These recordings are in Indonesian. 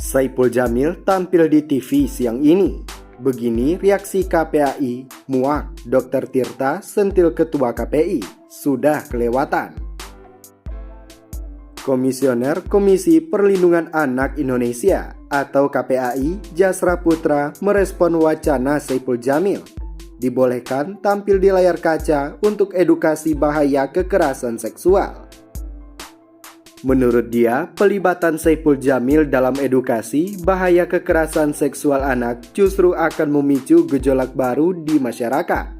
Saipul Jamil tampil di TV siang ini. Begini reaksi KPAI, muak Dr. Tirta sentil Ketua KPI, sudah kelewatan. Komisioner Komisi Perlindungan Anak Indonesia atau KPAI, Jasra Putra merespon wacana Saipul Jamil dibolehkan tampil di layar kaca untuk edukasi bahaya kekerasan seksual. Menurut dia, pelibatan Saipul Jamil dalam edukasi bahaya kekerasan seksual anak justru akan memicu gejolak baru di masyarakat.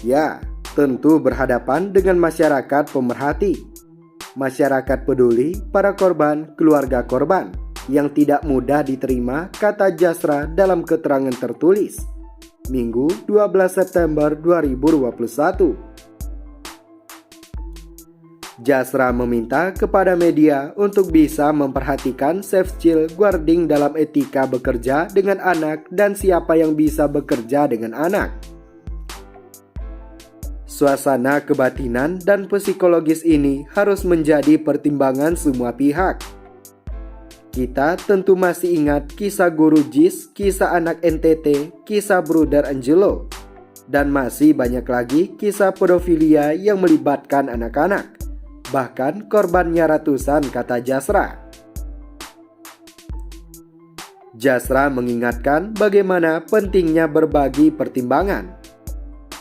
Ya, tentu berhadapan dengan masyarakat pemerhati, masyarakat peduli, para korban, keluarga korban, yang tidak mudah diterima, kata Jasra dalam keterangan tertulis, Minggu 12 September 2021. Jasra meminta kepada media untuk bisa memperhatikan safechild guarding dalam etika bekerja dengan anak dan siapa yang bisa bekerja dengan anak. Suasana kebatinan dan psikologis ini harus menjadi pertimbangan semua pihak. Kita tentu masih ingat kisah guru JIS, kisah anak NTT, kisah Bruder Angelo, dan masih banyak lagi kisah pedofilia yang melibatkan anak-anak. Bahkan korbannya ratusan, kata Jasra. Jasra mengingatkan bagaimana pentingnya berbagi pertimbangan,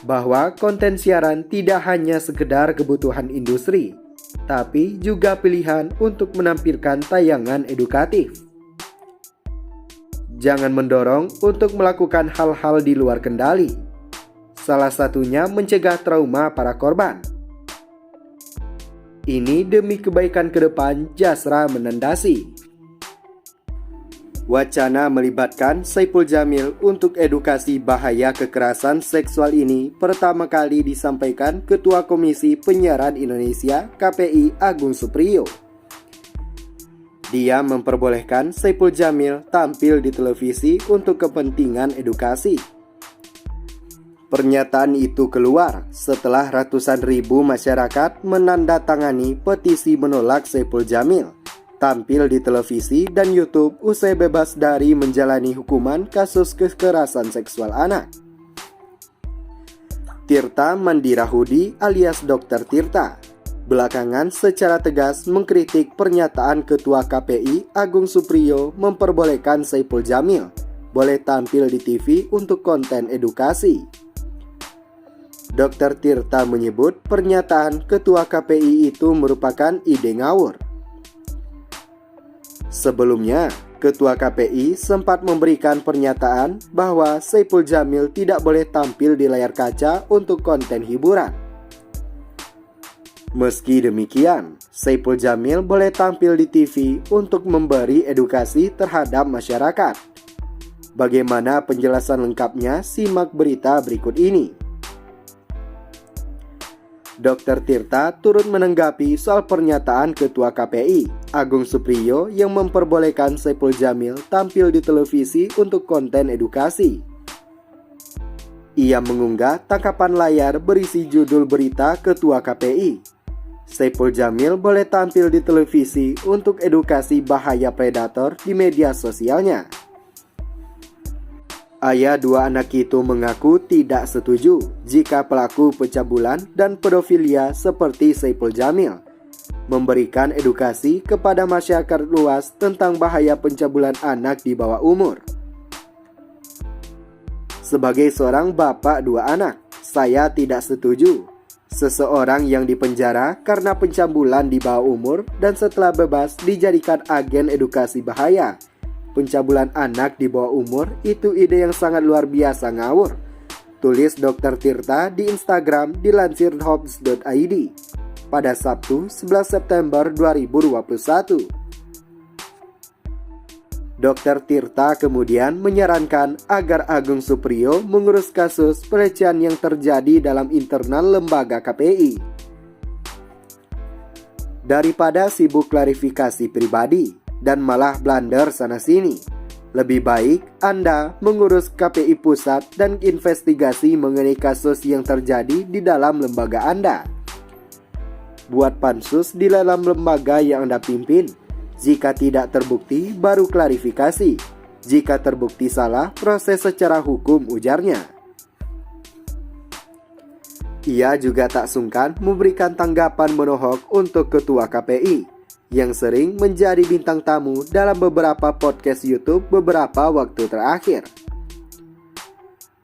bahwa konten siaran tidak hanya sekedar kebutuhan industri, tapi juga pilihan untuk menampilkan tayangan edukatif. Jangan mendorong untuk melakukan hal-hal di luar kendali. Salah satunya mencegah trauma para korban. Ini demi kebaikan ke depan, Jasra menandasi. Wacana melibatkan Saipul Jamil untuk edukasi bahaya kekerasan seksual ini pertama kali disampaikan Ketua Komisi Penyiaran Indonesia KPI Agung Suppriyo. Dia memperbolehkan Saipul Jamil tampil di televisi untuk kepentingan edukasi. Pernyataan itu keluar setelah ratusan ribu masyarakat menandatangani petisi menolak Saipul Jamil tampil di televisi dan YouTube usai bebas dari menjalani hukuman kasus kekerasan seksual anak. Tirta Mandirahudi alias Dr. Tirta belakangan secara tegas mengkritik pernyataan Ketua KPI Agung Suppriyo memperbolehkan Saipul Jamil boleh tampil di TV untuk konten edukasi. Dr. Tirta menyebut pernyataan Ketua KPI itu merupakan ide ngawur. Sebelumnya, Ketua KPI sempat memberikan pernyataan bahwa Saipul Jamil tidak boleh tampil di layar kaca untuk konten hiburan. Meski demikian, Saipul Jamil boleh tampil di TV untuk memberi edukasi terhadap masyarakat. Bagaimana penjelasan lengkapnya? Simak berita berikut ini. Dr. Tirta turut menanggapi soal pernyataan Ketua KPI Agung Suppriyo yang memperbolehkan Saipul Jamil tampil di televisi untuk konten edukasi. Ia mengunggah tangkapan layar berisi judul berita Ketua KPI. Saipul Jamil boleh tampil di televisi untuk edukasi bahaya predator di media sosialnya. Ayah dua anak itu mengaku tidak setuju jika pelaku pencabulan dan pedofilia seperti Saipul Jamil memberikan edukasi kepada masyarakat luas tentang bahaya pencabulan anak di bawah umur. Sebagai seorang bapak dua anak, saya tidak setuju seseorang yang dipenjara karena pencabulan di bawah umur dan setelah bebas dijadikan agen edukasi bahaya pencabulan anak di bawah umur. Itu ide yang sangat luar biasa ngawur, tulis Dr. Tirta di Instagram dilansir Hobbs.id pada Sabtu 11 September 2021. Dr. Tirta kemudian menyarankan agar Agung Suppriyo mengurus kasus pelecehan yang terjadi dalam internal lembaga KPI. Daripada sibuk klarifikasi pribadi dan malah blunder sana-sini, lebih baik Anda mengurus KPI pusat dan investigasi mengenai kasus yang terjadi di dalam lembaga Anda. Buat pansus di dalam lembaga yang Anda pimpin. Jika tidak terbukti, baru klarifikasi. Jika terbukti salah, proses secara hukum, ujarnya. Ia juga tak sungkan memberikan tanggapan menohok untuk Ketua KPI yang sering menjadi bintang tamu dalam beberapa podcast YouTube beberapa waktu terakhir.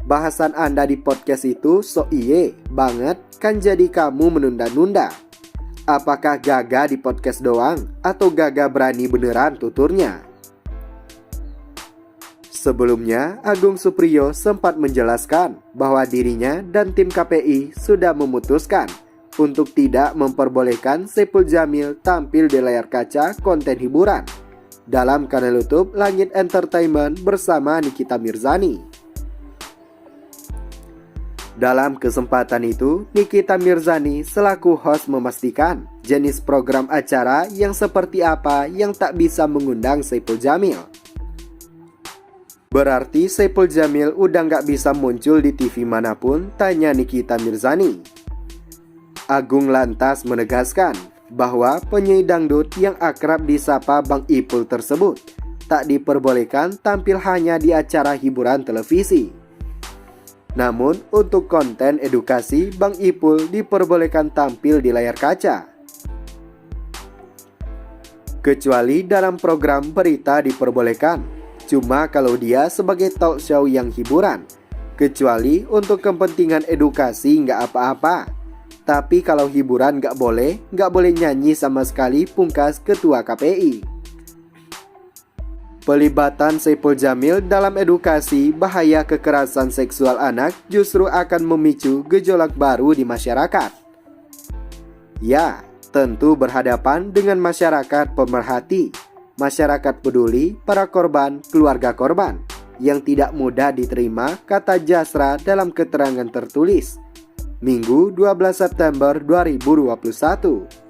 Bahasan Anda di podcast itu sok iye banget kan, jadi kamu menunda-nunda. Apakah Gaga di podcast doang atau Gaga berani beneran, tuturnya. Sebelumnya, Agung Supriyo sempat menjelaskan bahwa dirinya dan tim KPI sudah memutuskan untuk tidak memperbolehkan Saipul Jamil tampil di layar kaca konten hiburan dalam kanal YouTube Langit Entertainment bersama Nikita Mirzani. Dalam kesempatan itu, Nikita Mirzani selaku host memastikan jenis program acara yang seperti apa yang tak bisa mengundang Saipul Jamil. Berarti Saipul Jamil udah gak bisa muncul di TV manapun, tanya Nikita Mirzani. Agung lantas menegaskan bahwa penyanyi dangdut yang akrab disapa Bang Ipul tersebut tak diperbolehkan tampil hanya di acara hiburan televisi. Namun untuk konten edukasi, Bang Ipul diperbolehkan tampil di layar kaca. Kecuali dalam program berita diperbolehkan, cuma kalau dia sebagai talk show yang hiburan. Kecuali untuk kepentingan edukasi nggak apa-apa. Tapi kalau hiburan nggak boleh nyanyi sama sekali, pungkas Ketua KPI. Pelibatan Saipul Jamil dalam edukasi bahaya kekerasan seksual anak justru akan memicu gejolak baru di masyarakat. Ya, tentu berhadapan dengan masyarakat pemerhati, masyarakat peduli, para korban, keluarga korban, yang tidak mudah diterima, kata Jasra dalam keterangan tertulis Minggu 12 September 2021.